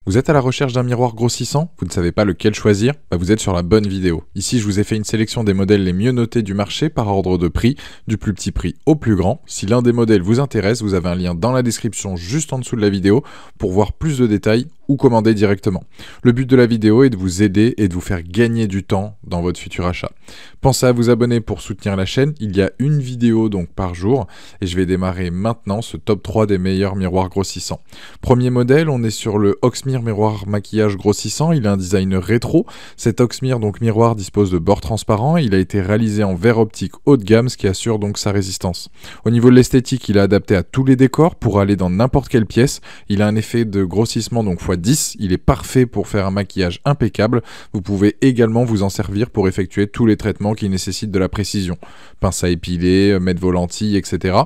Vous êtes à la recherche d'un miroir grossissant? Vous ne savez pas lequel choisir? Vous êtes sur la bonne vidéo. Ici, je vous ai fait une sélection des modèles les mieux notés du marché par ordre de prix, du plus petit prix au plus grand. Si l'un des modèles vous intéresse, vous avez un lien dans la description juste en dessous de la vidéo pour voir plus de détails ou commander directement. Le but de la vidéo est de vous aider et de vous faire gagner du temps dans votre futur achat. Pensez à vous abonner pour soutenir la chaîne. Il y a une vidéo donc par jour et je vais démarrer maintenant ce top 3 des meilleurs miroirs grossissants. Premier modèle, on est sur le Oxmir miroir maquillage grossissant. Il a un design rétro. Cet Oxmir donc miroir dispose de bords transparents. Il a été réalisé en verre optique haut de gamme, ce qui assure donc sa résistance. Au niveau de l'esthétique, il est adapté à tous les décors pour aller dans n'importe quelle pièce. Il a un effet de grossissement donc x10. Il est parfait pour faire un maquillage impeccable. Vous pouvez également vous en servir pour effectuer tous les traitements qui nécessitent de la précision. Pince à épiler, mettre vos lentilles, etc.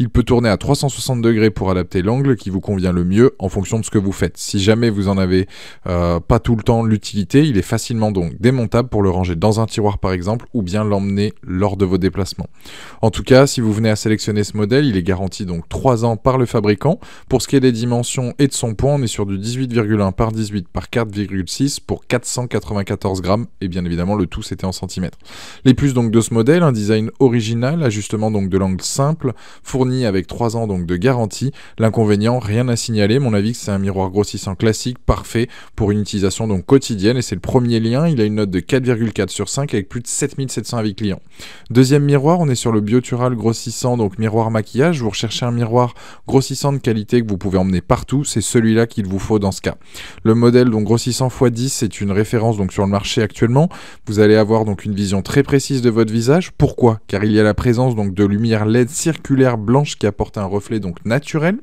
Il peut tourner à 360 degrés pour adapter l'angle qui vous convient le mieux en fonction de ce que vous faites. Si jamais vous en avez pas tout le temps l'utilité, il est facilement donc démontable pour le ranger dans un tiroir par exemple ou bien l'emmener lors de vos déplacements. En tout cas, si vous venez à sélectionner ce modèle, il est garanti donc 3 ans par le fabricant. Pour ce qui est des dimensions et de son poids, on est sur du 18,1 par 18 par 4,6 pour 494 grammes et bien évidemment le tout c'était en centimètres. Les plus donc de ce modèle, un design original, ajustement donc de l'angle simple, fourni avec 3 ans donc de garantie. L'inconvénient, rien à signaler, mon avis que c'est un miroir grossissant classique, parfait pour une utilisation donc quotidienne et c'est le premier lien, il a une note de 4,4 sur 5 avec plus de 7700 avis clients. Deuxième miroir, on est sur le Biotural grossissant donc miroir maquillage. Vous recherchez un miroir grossissant de qualité que vous pouvez emmener partout, c'est celui-là qu'il vous faut dans ce cas. Le modèle donc grossissant x10 c'est une référence donc sur le marché actuellement. Vous allez avoir donc une vision très précise de votre visage. Pourquoi? Car il y a la présence donc de lumière LED circulaire blanche qui apporte un reflet donc naturel.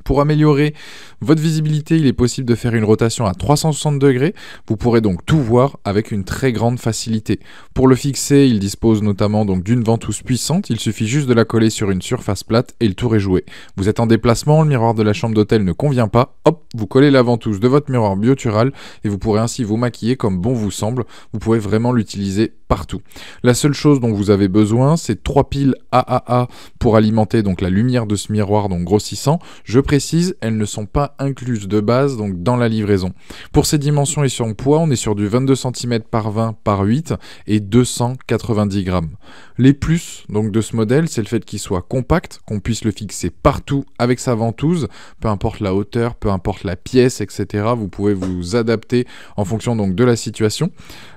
Pour améliorer votre visibilité, il est possible de faire une rotation à 360 degrés. Vous pourrez donc tout voir avec une très grande facilité. Pour le fixer, il dispose notamment donc d'une ventouse puissante. Il suffit juste de la coller sur une surface plate et le tour est joué. Vous êtes en déplacement, le miroir de la chambre d'hôtel ne convient pas. Hop, vous collez la ventouse de votre miroir Biotural et vous pourrez ainsi vous maquiller comme bon vous semble. Vous pouvez vraiment l'utiliser partout. La seule chose dont vous avez besoin, c'est 3 piles AAA pour alimenter donc la lumière de ce miroir donc grossissant. Je précise, elles ne sont pas incluses de base donc dans la livraison. Pour ses dimensions et son poids, on est sur du 22 cm par 20 par 8 et 290 grammes. Les plus donc de ce modèle, c'est le fait qu'il soit compact, qu'on puisse le fixer partout avec sa ventouse, peu importe la hauteur, peu importe la pièce, etc. Vous pouvez vous adapter en fonction donc de la situation.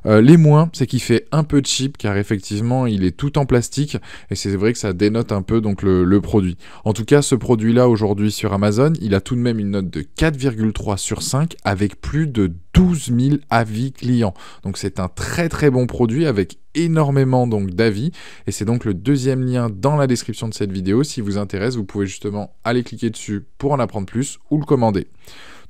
Les moins, c'est qu'il fait un peu cheap car effectivement il est tout en plastique et c'est vrai que ça dénote un peu donc le produit. En tout cas, ce produit-là aujourd'hui sur Amazon, il a tout de même une note de 4,3 sur 5 avec plus de 12 000 avis clients. Donc c'est un très très bon produit avec énormément donc d'avis et c'est donc le deuxième lien dans la description de cette vidéo. Si vous intéresse, vous pouvez justement aller cliquer dessus pour en apprendre plus ou le commander.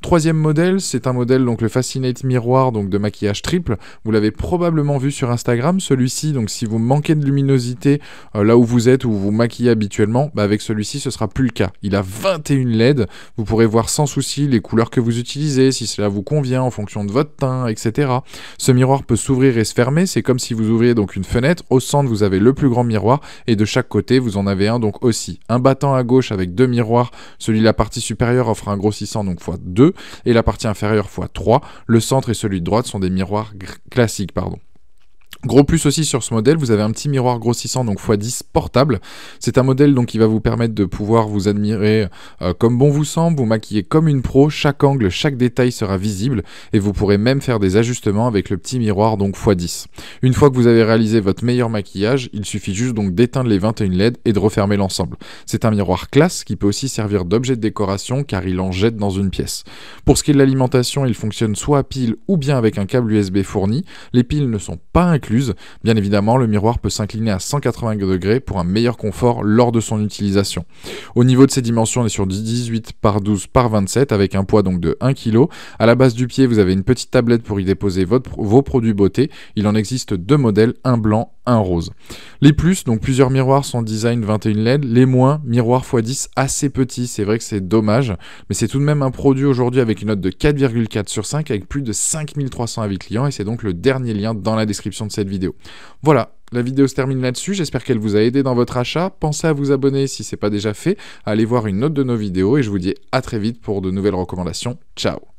Troisième modèle, c'est un modèle donc le Fascinate Miroir donc de maquillage triple. Vous l'avez probablement vu sur Instagram. Celui-ci, donc si vous manquez de luminosité là où vous êtes ou vous maquillez habituellement, avec celui-ci ce sera plus le cas. Il a 21 LED. Vous pourrez voir sans souci les couleurs que vous utilisez, si cela vous convient en fonction de votre teint, etc. Ce miroir peut s'ouvrir et se fermer. C'est comme si vous ouvriez donc une fenêtre. Au centre, vous avez le plus grand miroir et de chaque côté, vous en avez un donc aussi. Un battant à gauche avec 2 miroirs. Celui de la partie supérieure offre un grossissant donc x2. Et la partie inférieure x3. Le centre et celui de droite sont des miroirs classiques, pardon. Gros plus aussi sur ce modèle, vous avez un petit miroir grossissant donc x10 portable. C'est un modèle donc qui va vous permettre de pouvoir vous admirer comme bon vous semble, vous maquiller comme une pro, chaque angle, chaque détail sera visible et vous pourrez même faire des ajustements avec le petit miroir donc x10. Une fois que vous avez réalisé votre meilleur maquillage, il suffit juste donc d'éteindre les 21 LED et de refermer l'ensemble. C'est un miroir classe qui peut aussi servir d'objet de décoration car il en jette dans une pièce. Pour ce qui est de l'alimentation, il fonctionne soit à pile ou bien avec un câble USB fourni. Les piles ne sont pas incluses. Bien évidemment, le miroir peut s'incliner à 180 degrés pour un meilleur confort lors de son utilisation. Au niveau de ses dimensions, on est sur 18 par 12 par 27 avec un poids donc de 1 kg. À la base du pied, vous avez une petite tablette pour y déposer vos produits beauté. Il en existe 2 modèles, un blanc, un rose. Les plus, donc plusieurs miroirs sont design 21 LED. Les moins, miroir x10 assez petit. C'est vrai que c'est dommage, mais c'est tout de même un produit aujourd'hui avec une note de 4,4 sur 5 avec plus de 5300 avis clients et c'est donc le dernier lien dans la description de cette vidéo. Voilà, la vidéo se termine là-dessus, j'espère qu'elle vous a aidé dans votre achat. Pensez à vous abonner si ce n'est pas déjà fait, à aller voir une autre de nos vidéos et je vous dis à très vite pour de nouvelles recommandations. Ciao!